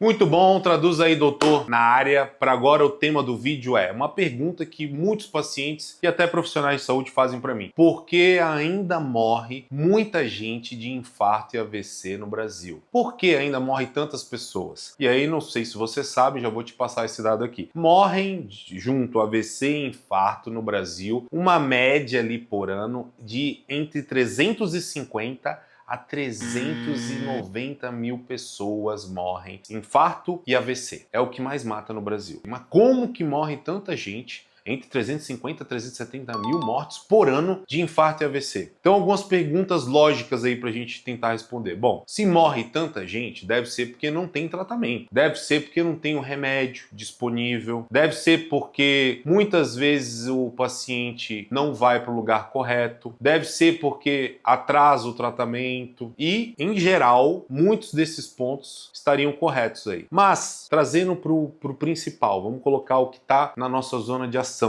Muito bom, traduz aí, doutor, na área. Para agora, o tema do vídeo é uma pergunta que muitos pacientes e até profissionais de saúde fazem para mim. Por que ainda morre muita gente de infarto e AVC no Brasil? Por que ainda morre tantas pessoas? E aí, não sei se você sabe, já vou te passar esse dado aqui. Morrem junto AVC e infarto no Brasil, uma média ali por ano de entre 350 a 390 mil pessoas morrem. Infarto e AVC é o que mais mata no Brasil. Mas como que morre tanta gente? Entre 350 a 370 mil mortes por ano de infarto e AVC. Então, algumas perguntas lógicas aí pra gente tentar responder. Bom, se morre tanta gente, deve ser porque não tem tratamento. Deve ser porque não tem o remédio disponível. Deve ser porque muitas vezes o paciente não vai para o lugar correto. Deve ser porque atrasa o tratamento. E, em geral, muitos desses pontos estariam corretos aí. Mas, trazendo pro principal, vamos colocar o que está na nossa zona de ação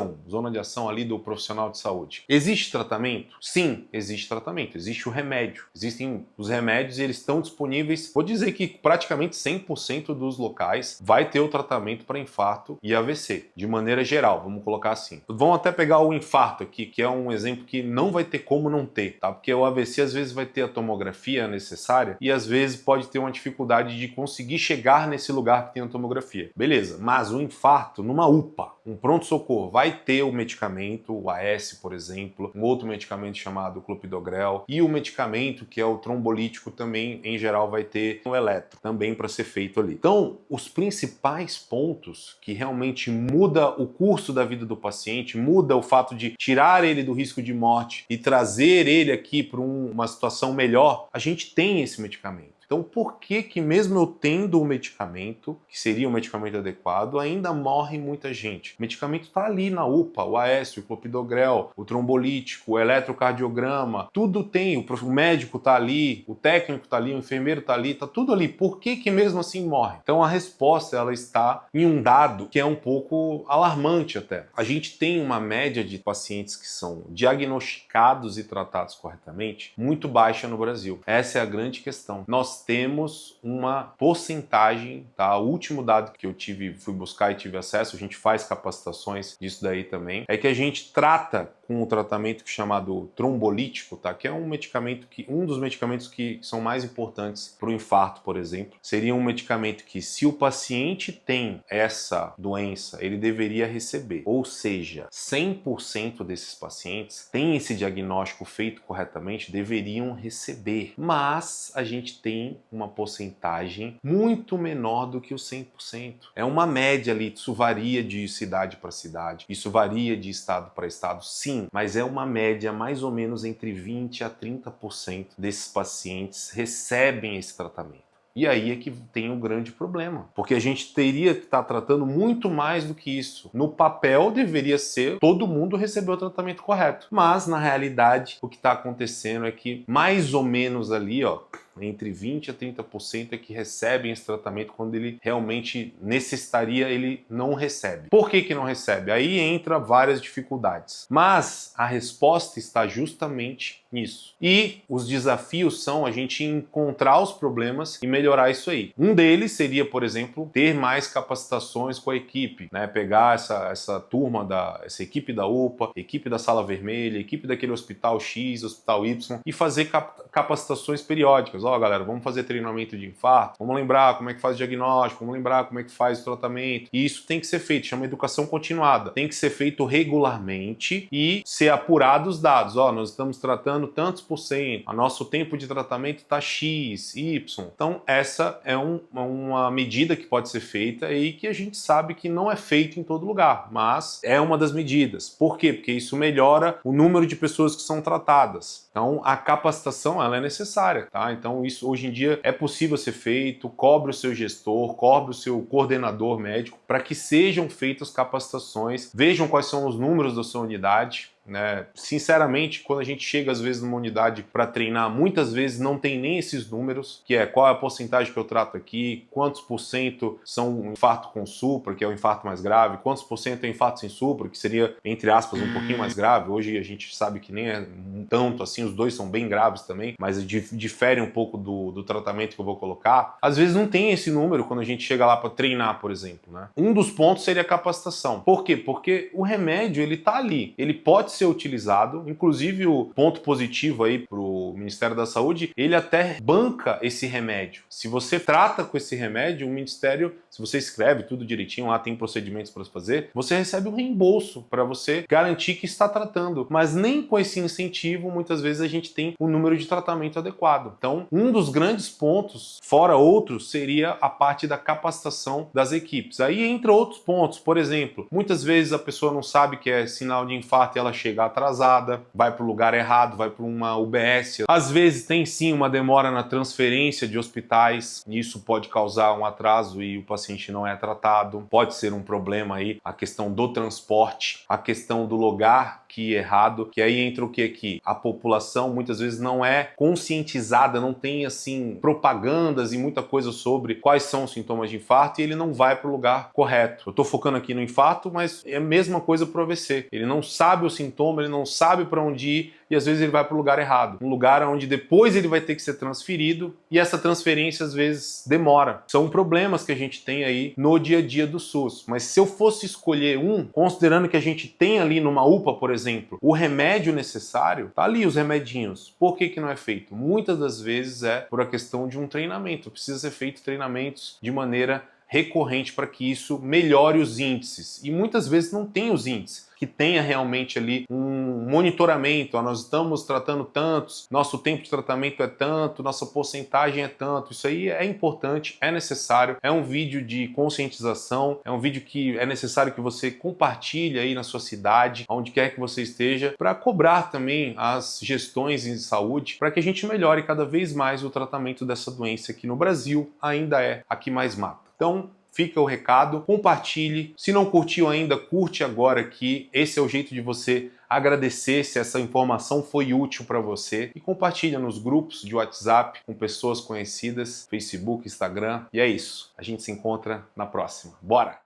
ali do profissional de saúde. Existe tratamento? Sim, existe tratamento. Existe o remédio. Existem os remédios e eles estão disponíveis. Vou dizer que praticamente 100% dos locais vai ter o tratamento para infarto e AVC, de maneira geral, vamos colocar assim. Vamos até pegar o infarto aqui, que é um exemplo que não vai ter como não ter, tá? Porque o AVC às vezes vai ter a tomografia necessária e às vezes pode ter uma dificuldade de conseguir chegar nesse lugar que tem a tomografia. Beleza, mas o infarto numa UPA, um pronto-socorro, vai ter o medicamento, o AS, por exemplo, um outro medicamento chamado clopidogrel e o medicamento que é o trombolítico também, em geral, vai ter o eletro, também para ser feito ali. Então, os principais pontos que realmente muda o curso da vida do paciente, muda o fato de tirar ele do risco de morte e trazer ele aqui para uma situação melhor, a gente tem esse medicamento. Então, por que mesmo eu tendo o medicamento, que seria um medicamento adequado, ainda morre muita gente? O medicamento está ali na UPA, o AS, o clopidogrel, o trombolítico, o eletrocardiograma, tudo tem, o médico está ali, o técnico está ali, o enfermeiro está ali, está tudo ali. Por que mesmo assim morre? Então, a resposta ela está em um dado que é um pouco alarmante até. A gente tem uma média de pacientes que são diagnosticados e tratados corretamente muito baixa no Brasil. Essa é a grande questão. Nós temos uma porcentagem, tá? O último dado que eu fui buscar e tive acesso, a gente faz capacitações disso daí também, é que a gente trata com um tratamento chamado trombolítico, tá? Que é um medicamento um dos medicamentos que são mais importantes para o infarto, por exemplo. Seria um medicamento que, se o paciente tem essa doença, ele deveria receber. Ou seja, 100% desses pacientes têm esse diagnóstico feito corretamente, deveriam receber. Mas a gente tem uma porcentagem muito menor do que os 100%. É uma média ali, isso varia de cidade para cidade, isso varia de estado para estado, sim, mas é uma média mais ou menos entre 20 a 30% desses pacientes recebem esse tratamento. E aí é que tem um grande problema, porque a gente teria que estar tratando muito mais do que isso. No papel deveria ser todo mundo receber o tratamento correto, mas na realidade o que está acontecendo é que mais ou menos ali, ó, entre 20 a 30% é que recebem esse tratamento quando ele realmente necessitaria, ele não recebe. Por que não recebe? Aí entra várias dificuldades. Mas a resposta está justamente nisso. E os desafios são a gente encontrar os problemas e melhorar isso aí. Um deles seria, por exemplo, ter mais capacitações com a equipe, né? Pegar essa turma, essa equipe da UPA, equipe da Sala Vermelha, equipe daquele hospital X, hospital Y e fazer capacitações periódicas. Ó, galera, vamos fazer treinamento de infarto, vamos lembrar como é que faz o diagnóstico, vamos lembrar como é que faz o tratamento. E isso tem que ser feito, chama educação continuada. Tem que ser feito regularmente e ser apurado os dados. Ó, nós estamos tratando tantos por cento, o nosso tempo de tratamento está X, Y. Então, essa é uma medida que pode ser feita e que a gente sabe que não é feito em todo lugar, mas é uma das medidas. Por quê? Porque isso melhora o número de pessoas que são tratadas. Então, a capacitação ela é necessária, tá? Então, isso hoje em dia é possível ser feito, cobre o seu gestor, cobre o seu coordenador médico para que sejam feitas capacitações, vejam quais são os números da sua unidade, né? Sinceramente, quando a gente chega às vezes numa unidade para treinar, muitas vezes não tem nem esses números, que é qual é a porcentagem que eu trato aqui, quantos por cento são um infarto com supra, que é o infarto mais grave, quantos por cento é infarto sem supra, que seria, entre aspas, um pouquinho mais grave. Hoje a gente sabe que nem é tanto assim, os dois são bem graves também, mas difere um pouco do tratamento que eu vou colocar. Às vezes não tem esse número quando a gente chega lá para treinar, por exemplo, né? Um dos pontos seria a capacitação. Por quê? Porque o remédio, ele tá ali, ele pode ser utilizado, inclusive o ponto positivo aí pro Ministério da Saúde, ele até banca esse remédio. Se você trata com esse remédio, o Ministério, se você escreve tudo direitinho, lá tem procedimentos para fazer, você recebe um reembolso para você garantir que está tratando. Mas nem com esse incentivo, muitas vezes a gente tem o número de tratamento adequado. Então, um dos grandes pontos, fora outros, seria a parte da capacitação das equipes. Aí entra outros pontos, por exemplo, muitas vezes a pessoa não sabe que é sinal de infarto e ela chega atrasada, vai para o lugar errado, vai para uma UBS. Às vezes tem sim uma demora na transferência de hospitais, e isso pode causar um atraso e o paciente não é tratado. Pode ser um problema aí a questão do transporte, a questão do lugar que é errado, que aí entra o que aqui? A população muitas vezes não é conscientizada, não tem assim propagandas e muita coisa sobre quais são os sintomas de infarto e ele não vai para o lugar correto. Eu estou focando aqui no infarto, mas é a mesma coisa para o AVC. Ele não sabe o sintoma, ele não sabe para onde ir e às vezes ele vai para o lugar errado. Um lugar onde depois ele vai ter que ser transferido e essa transferência às vezes demora. São problemas que a gente tem aí no dia a dia do SUS. Mas se eu fosse escolher um, considerando que a gente tem ali numa UPA, por exemplo, o remédio necessário, tá ali os remedinhos. Por que não é feito? Muitas das vezes é por a questão de um treinamento. Precisa ser feito treinamentos de maneira recorrente para que isso melhore os índices. E muitas vezes não tem os índices, que tenha realmente ali um monitoramento. Ó, nós estamos tratando tantos, nosso tempo de tratamento é tanto, nossa porcentagem é tanto. Isso aí é importante, é necessário, é um vídeo de conscientização, é um vídeo que é necessário que você compartilhe aí na sua cidade, onde quer que você esteja, para cobrar também as gestões em saúde, para que a gente melhore cada vez mais o tratamento dessa doença que no Brasil ainda é a que mais mata. Então, fica o recado, compartilhe. Se não curtiu ainda, curte agora que esse é o jeito de você agradecer se essa informação foi útil para você e compartilha nos grupos de WhatsApp com pessoas conhecidas, Facebook, Instagram. E é isso. A gente se encontra na próxima. Bora!